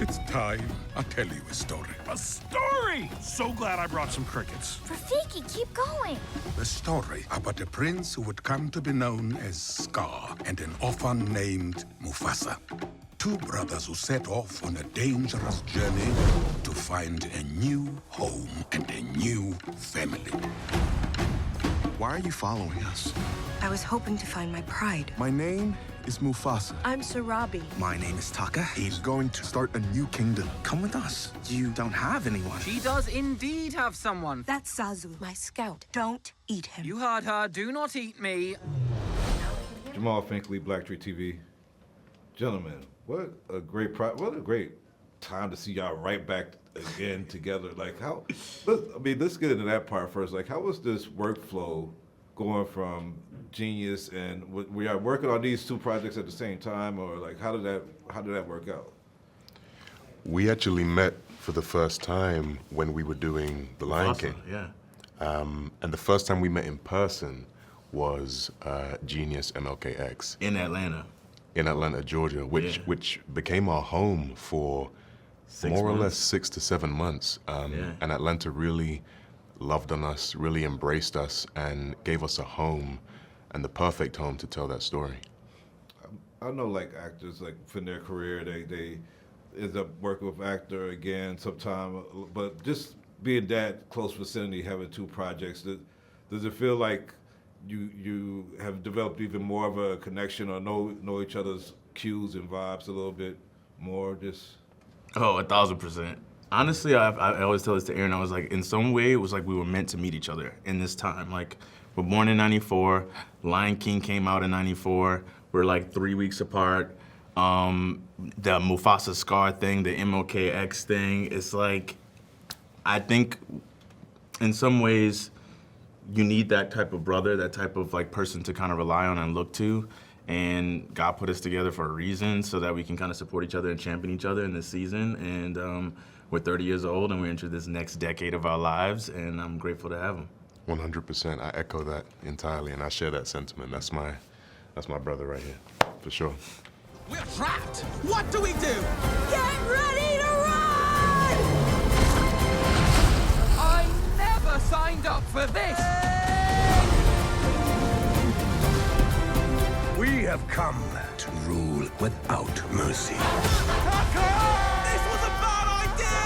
It's time I tell you a story. A story! So glad I brought some crickets. Rafiki, keep going. The story about a prince who would come to be known as Scar and an orphan named Mufasa. Two brothers who set off on a dangerous journey to find a new home and a new family. Why are you following us? I was hoping to find my pride. My name is Mufasa. I'm Sarabi. My name is Taka. He's going to start a new kingdom. Come with us. You don't have anyone. She does indeed have someone. That's Zazu, my scout. Don't eat him. You heard her. Do not eat me. Jamaal Finkley, BlackTree TV. Gentlemen, what a great time to see y'all right back again together. Like let's get into that part first. Like, how was this workflow going from Genius and we are working on these two projects at the same time, or like how did that work out? We actually met for the first time when we were doing The Lion King. Yeah. And the first time we met in person was Genius MLKX. In Atlanta. In Atlanta, Georgia, which became our home for more or less 6 to 7 months. And Atlanta really loved on us, really embraced us, and gave us a home, and the perfect home to tell that story. I know, like, actors, like, in their career, they end up working with actor again sometime, but just being that close vicinity, having two projects, does it feel like you have developed even more of a connection, or know each other's cues and vibes a little bit more? Oh, 1,000%. Honestly, I always tell this to Aaron. I was like, in some way, it was like we were meant to meet each other in this time. Like, we're born in '94. Lion King came out in '94. We're like 3 weeks apart. The Mufasa Scar thing, the MLKX thing. It's like, I think, in some ways, you need that type of brother, that type of like person to kind of rely on and look to. And God put us together for a reason, so that we can kind of support each other and champion each other in this season. And we're 30 years old, and we're into this next decade of our lives, and I'm grateful to have him. 100%. I echo that entirely, and I share that sentiment. That's my brother right here, for sure. We're trapped. What do we do? Get ready to run! I never signed up for this. We have come to rule without mercy. This was a bad idea!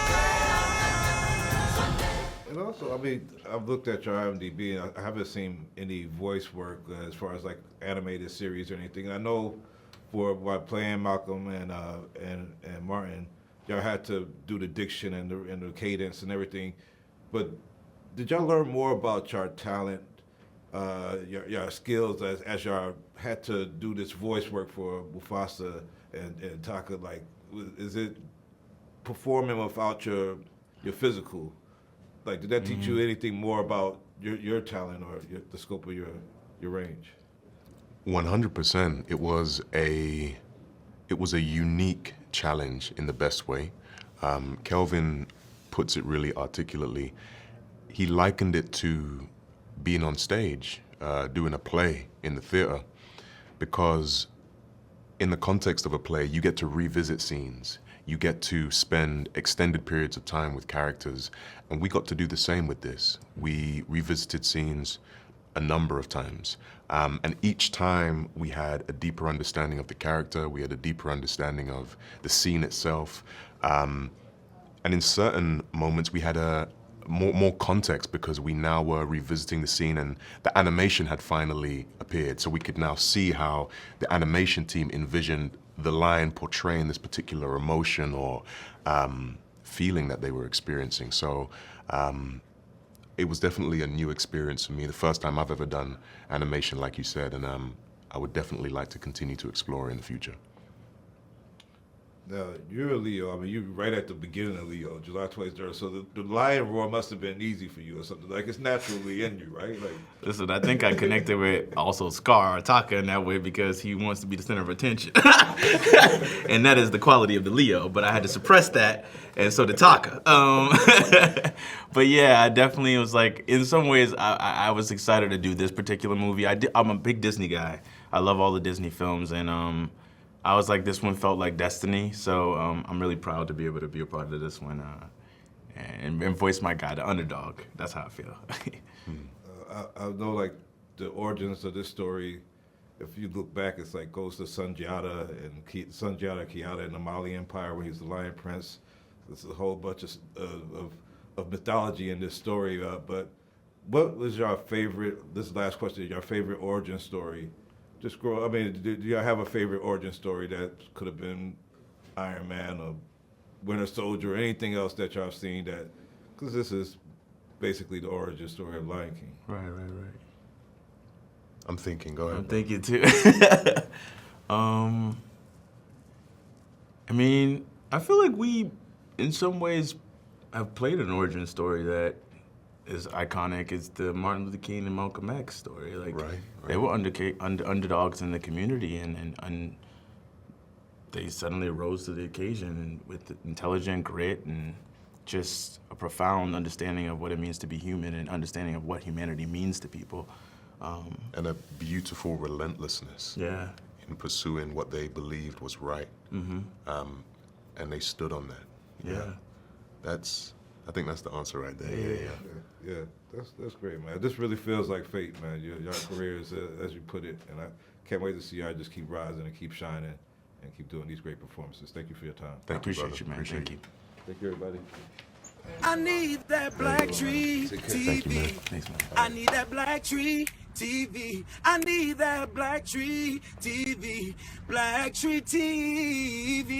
And also, I mean, I've looked at your IMDb, and I haven't seen any voice work as far as like animated series or anything. And I know by playing Malcolm and Martin, y'all had to do the diction and the cadence and everything. But did y'all learn more about your talent, your skills as y'all had to do this voice work for Mufasa and Taka? Like, is it performing without your physical? Like, did that teach you anything more about your talent or the scope of your range? 100%. It was a unique challenge in the best way. Kelvin puts it really articulately. He likened it to being on stage, doing a play in the theater, because in the context of a play, you get to revisit scenes. You get to spend extended periods of time with characters, and we got to do the same with this. We revisited scenes a number of times, and each time we had a deeper understanding of the character, we had a deeper understanding of the scene itself, and in certain moments we had a more context, because we now were revisiting the scene and the animation had finally appeared, so we could now see how the animation team envisioned the lion portraying this particular emotion or feeling that they were experiencing. So it was definitely a new experience for me, the first time I've ever done animation, like you said, and I would definitely like to continue to explore in the future. Now, you're a Leo. I mean, you're right at the beginning of Leo, July 23rd. So the lion roar must have been easy for you or something. Like, it's naturally in you, right? Like, listen, I think I connected with also Scar or Taka in that way because he wants to be the center of attention. And that is the quality of the Leo, but I had to suppress that, and so did Taka. But yeah, I definitely was like, in some ways, I was excited to do this particular movie. I'm a big Disney guy. I love all the Disney films, and I was like, this one felt like destiny. So I'm really proud to be able to be a part of this one and voice my guy, the underdog. That's how I feel. I know, like, the origins of this story, if you look back, it's like goes to Sundiata and Kiata in the Mali Empire when he's the Lion Prince. There's a whole bunch of mythology in this story. But what was your favorite, this last question, your favorite origin story? Just grow, I mean, do y'all have a favorite origin story that could have been Iron Man or Winter Soldier or anything else that y'all have seen that, because this is basically the origin story of Lion King. Right. I'm thinking, go ahead. I'm thinking too. I mean, I feel like we, in some ways, have played an origin story that is iconic. It's the Martin Luther King and Malcolm X story. Like, they were underdogs in the community, and they suddenly rose to the occasion and with intelligent grit and just a profound understanding of what it means to be human and understanding of what humanity means to people. And a beautiful relentlessness in pursuing what they believed was right. And they stood on that. I think that's the answer right there. Yeah, that's great, man. This really feels like fate, man. Your careers, as you put it, and I can't wait to see y'all just keep rising and keep shining and keep doing these great performances. Thank you for your time. I appreciate you, man. Thank you. Thank you, everybody. I need that BlackTree Thank you, man. TV. Thanks, man. I need that BlackTree TV. I need that BlackTree TV. BlackTree TV.